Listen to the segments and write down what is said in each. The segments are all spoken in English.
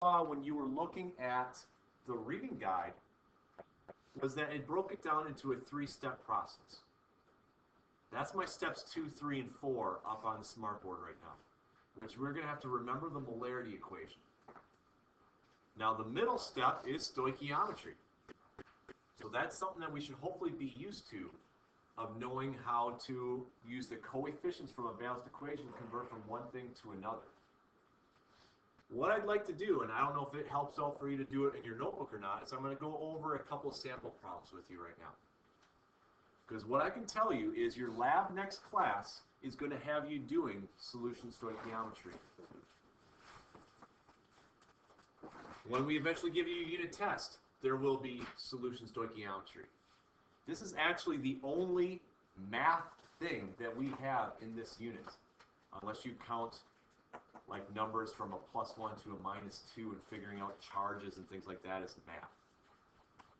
when you were looking at the reading guide was that it broke it down into a three-step process. That's my steps 2, 3, and 4 up on the smartboard right now, which we're going to have to remember the molarity equation. Now, the middle step is stoichiometry. So that's something that we should hopefully be used to, of knowing how to use the coefficients from a balanced equation to convert from one thing to another. What I'd like to do, and I don't know if it helps out for you to do it in your notebook or not, is I'm going to go over a couple of sample problems with you right now. Because what I can tell you is your lab next class is going to have you doing solution stoichiometry. When we eventually give you a unit test, there will be solution stoichiometry. This is actually the only math thing that we have in this unit, unless you count like numbers from a +1 to a -2 and figuring out charges and things like that as math,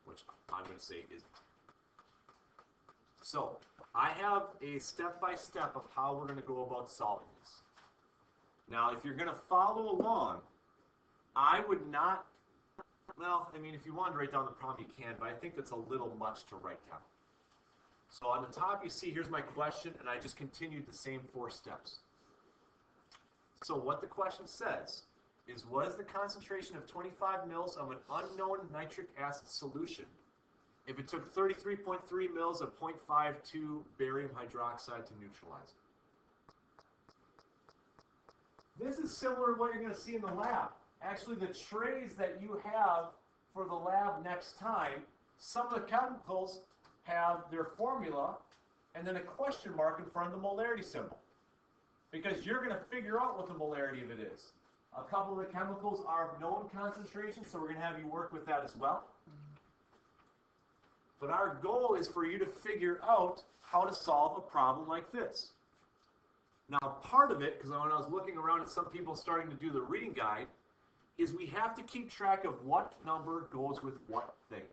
which I'm going to say isn't. So I have a step-by-step of how we're going to go about solving this. Now, if you're going to follow along, I would not, well, I mean, if you want to write down the problem, you can, but I think that's a little much to write down. So on the top, you see, here's my question, and I just continued the same 4 steps. So what the question says is, what is the concentration of 25 mils of an unknown nitric acid solution if it took 33.3 mils of 0.52 barium hydroxide to neutralize it? This is similar to what you're going to see in the lab. Actually, the trays that you have for the lab next time, some of the chemicals have their formula and then a question mark in front of the molarity symbol, because you're going to figure out what the molarity of it is. A couple of the chemicals are of known concentration, so we're going to have you work with that as well. But our goal is for you to figure out how to solve a problem like this. Now, part of it, because when I was looking around at some people starting to do the reading guide, is we have to keep track of what number goes with what thing.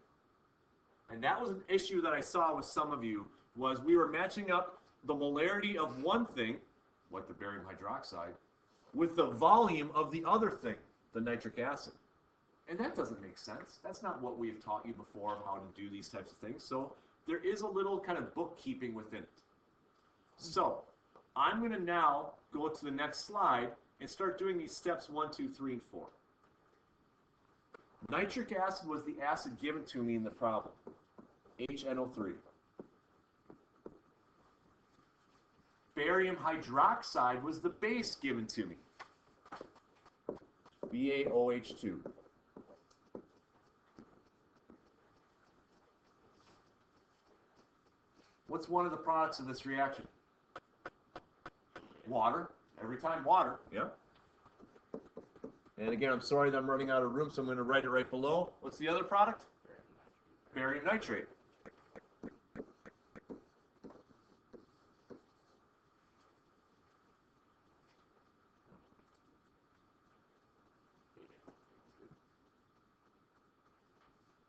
And that was an issue that I saw with some of you, was we were matching up the molarity of one thing, like the barium hydroxide, with the volume of the other thing, the nitric acid. And that doesn't make sense. That's not what we've taught you before of how to do these types of things. So there is a little kind of bookkeeping within it. So I'm going to now go to the next slide and start doing these steps 1, 2, 3, and 4. Nitric acid was the acid given to me in the problem, HNO3. Barium hydroxide was the base given to me, BaOH2. What's one of the products of this reaction? Water. Every time, water. Yep. And again, I'm sorry that I'm running out of room, so I'm going to write it right below. What's the other product? Barium nitrate.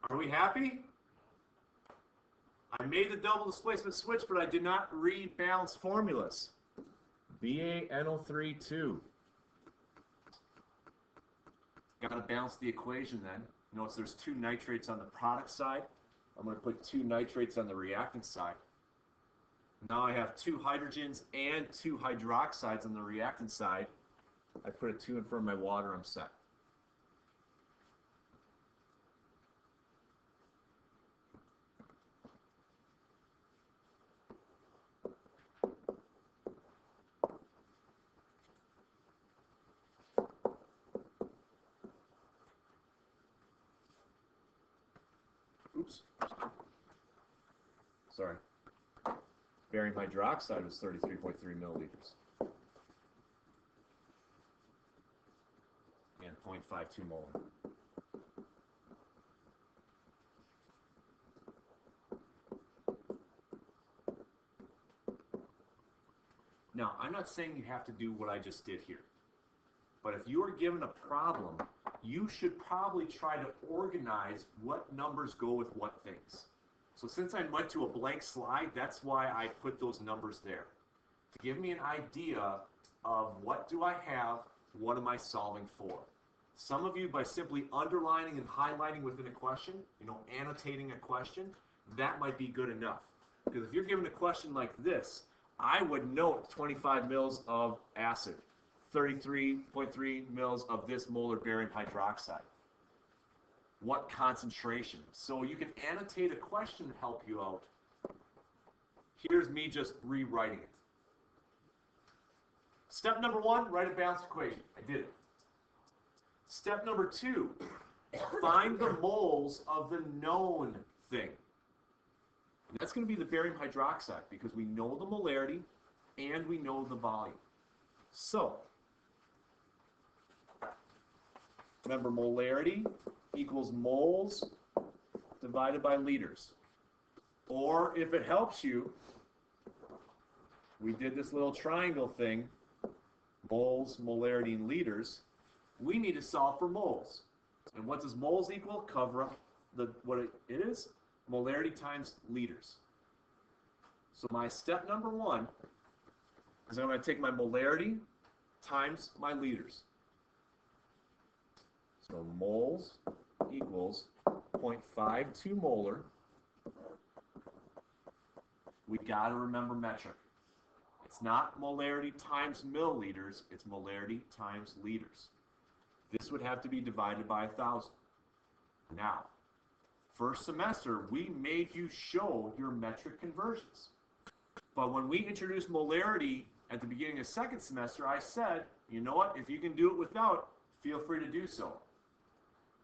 Are we happy? I made the double displacement switch, but I did not rebalance formulas. BaNO3 2. Got to balance the equation then. Notice there's 2 nitrates on the product side. I'm going to put 2 nitrates on the reactant side. Now I have 2 hydrogens and 2 hydroxides on the reactant side. I put a 2 in front of my water, I'm set. Oops. Sorry. Barium hydroxide was 33.3 milliliters. And 0.52 molar. Now, I'm not saying you have to do what I just did here. But if you are given a problem, you should probably try to organize what numbers go with what things. So since I went to a blank slide, that's why I put those numbers there. To give me an idea of what do I have, what am I solving for. Some of you, by simply underlining and highlighting within a question, annotating a question, that might be good enough. Because if you're given a question like this, I would note 25 mils of acid, 33.3 mils of this molar barium hydroxide. What concentration? So you can annotate a question to help you out. Here's me just rewriting it. Step number 1, write a balanced equation. I did it. Step number 2, find the moles of the known thing. And that's going to be the barium hydroxide because we know the molarity and we know the volume. So, remember, molarity equals moles divided by liters. Or if it helps you, we did this little triangle thing, moles, molarity, and liters. We need to solve for moles. And what does moles equal? Cover up what it is, molarity times liters. So my step number 1 is I'm going to take my molarity times my liters. So moles equals 0.52 molar. We got to remember metric. It's not molarity times milliliters, it's molarity times liters. This would have to be divided by 1,000. Now, first semester, we made you show your metric conversions. But when we introduced molarity at the beginning of second semester, I said, you know what, if you can do it without, feel free to do so.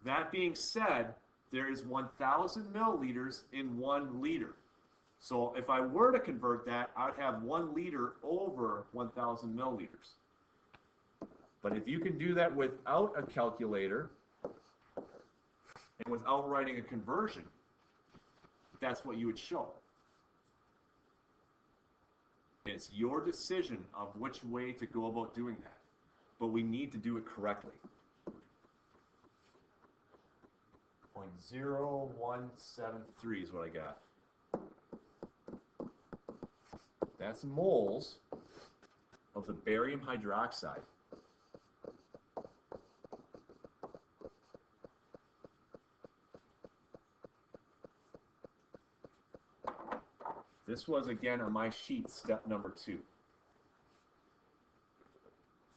That being said, there is 1,000 milliliters in 1 liter. So if I were to convert that, I would have 1 liter over 1,000 milliliters. But if you can do that without a calculator and without writing a conversion, that's what you would show. It's your decision of which way to go about doing that. But we need to do it correctly. 0.0173 is what I got. That's moles of the barium hydroxide. This was, again, on my sheet, step number 2.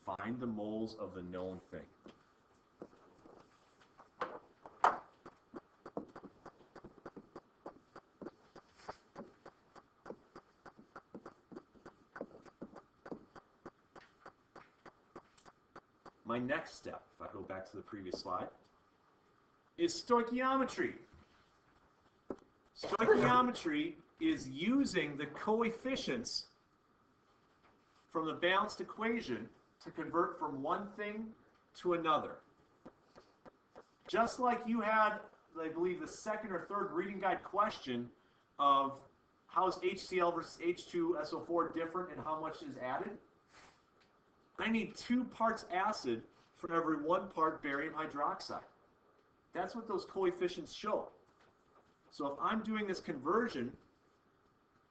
Find the moles of the known thing. My next step, if I go back to the previous slide, is stoichiometry. Stoichiometry is using the coefficients from the balanced equation to convert from one thing to another. Just like you had, I believe, the second or third reading guide question of how is HCl versus H2SO4 different and how much is added? I need 2 parts acid for every 1 part barium hydroxide. That's what those coefficients show. So if I'm doing this conversion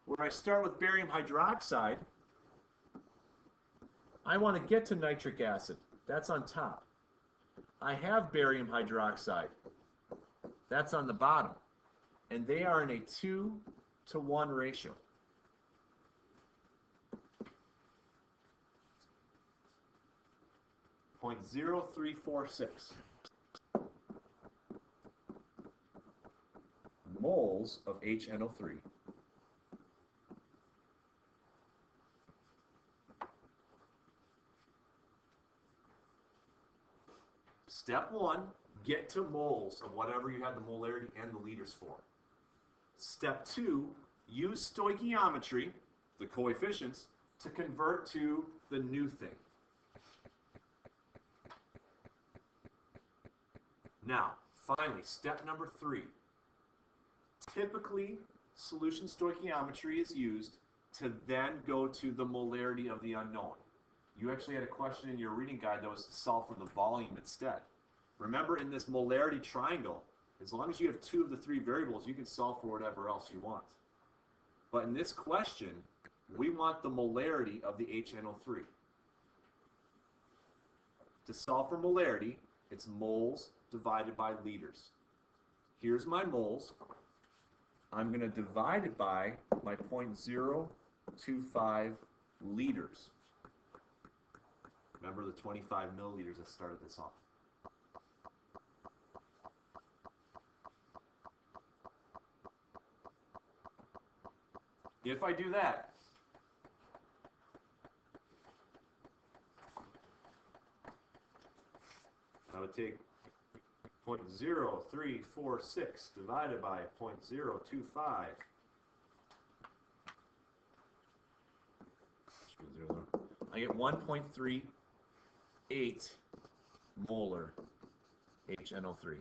where I start with barium hydroxide, I want to get to nitric acid. That's on top. I have barium hydroxide. That's on the bottom. And they are in a 2-to-1 ratio. .0346 moles of HNO3. Step 1, get to moles of whatever you had the molarity and the liters for. Step 2, use stoichiometry, the coefficients, to convert to the new thing. Now, finally, step number 3. Typically, solution stoichiometry is used to then go to the molarity of the unknown. You actually had a question in your reading guide that was to solve for the volume instead. Remember, in this molarity triangle, as long as you have 2 of the 3 variables, you can solve for whatever else you want. But in this question, we want the molarity of the HNO3. To solve for molarity, It's moles divided by liters. Here's my moles. I'm going to divide it by my 0.025 liters. Remember the 25 milliliters that started this off. If I do that, I would take 0.0346 divided by 0.025. I get 1.38 molar HNO3.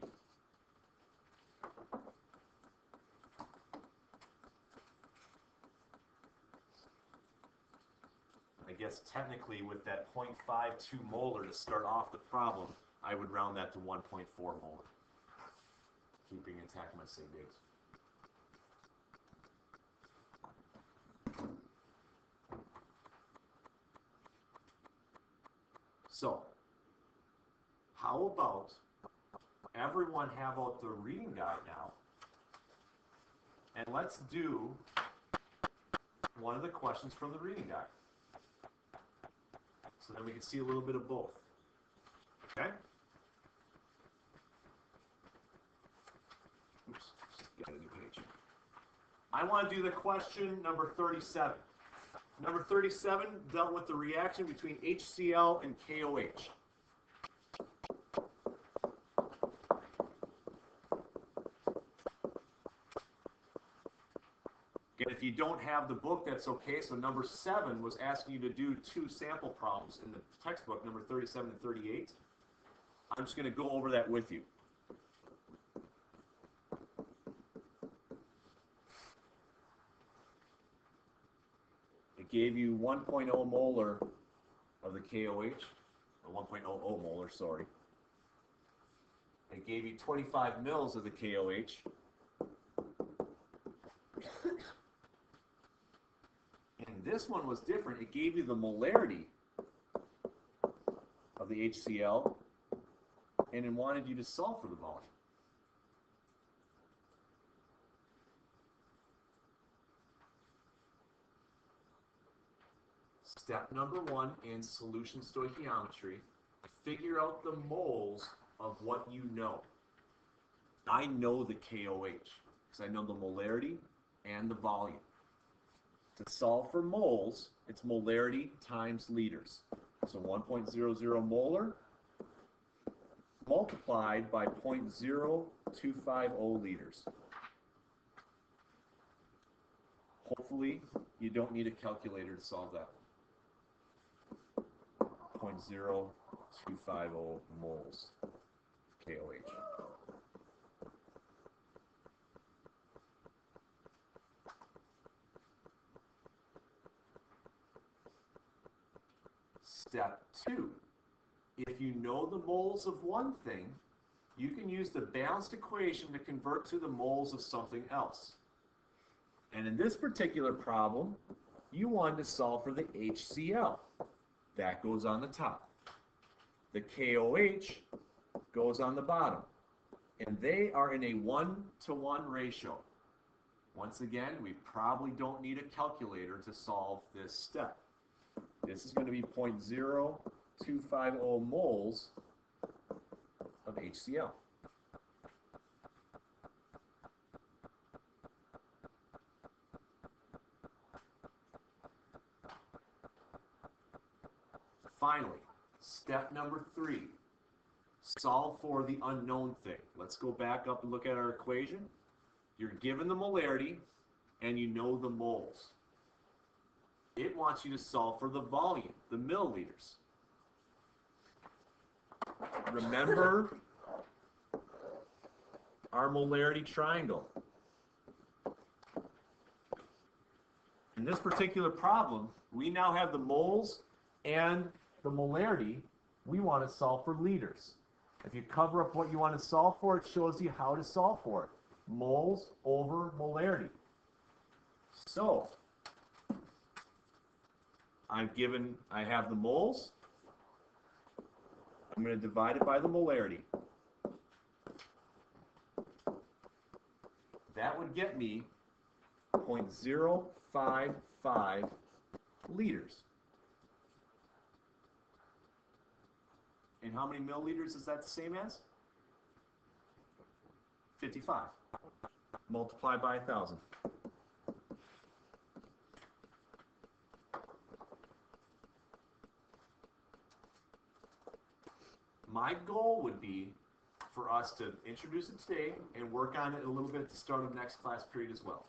I guess technically with that 0.52 molar to start off the problem, I would round that to 1.4 molar, keeping intact my sig dates. So, how about everyone have out the reading guide now, and let's do one of the questions from the reading guide. So then we can see a little bit of both. Okay? Oops, just got a new page. I want to do the question number 37. Number 37 dealt with the reaction between HCl and KOH. Again, if you don't have the book, that's okay. So number 7 was asking you to do 2 sample problems in the textbook, number 37 and 38. I'm just going to go over that with you. It gave you 1.0 molar of the KOH, or 1.00 molar, sorry. It gave you 25 mils of the KOH. And this one was different. It gave you the molarity of the HCl, and it wanted you to solve for the volume. Step number 1 in solution stoichiometry, figure out the moles of what you know. I know the KOH, because I know the molarity and the volume. To solve for moles, it's molarity times liters. So 1.00 molar multiplied by 0.0250 liters. Hopefully, you don't need a calculator to solve that. 0.0250 moles KOH. Step 2. If you know the moles of one thing, you can use the balanced equation to convert to the moles of something else. And in this particular problem, you wanted to solve for the HCl. That goes on the top. The KOH goes on the bottom. And they are in a 1-to-1 ratio. Once again, we probably don't need a calculator to solve this step. This is going to be 0.0250 moles of HCl. Finally, step number 3, solve for the unknown thing. Let's go back up and look at our equation. You're given the molarity, and you know the moles. It wants you to solve for the volume, the milliliters. Remember our molarity triangle. In this particular problem, we now have the moles and the molarity. We want to solve for liters. If you cover up what you want to solve for, it shows you how to solve for it. Moles over molarity. So, I have the moles. I'm going to divide it by the molarity. That would get me 0.055 liters. And how many milliliters is that the same as? 55. Multiply by 1,000. My goal would be for us to introduce it today and work on it a little bit at the start of next class period as well.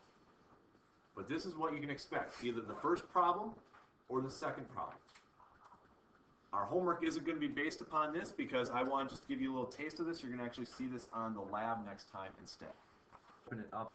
But this is what you can expect, either the first problem or the second problem. Our homework isn't going to be based upon this because I want to just give you a little taste of this. You're going to actually see this on the lab next time instead. Open it up.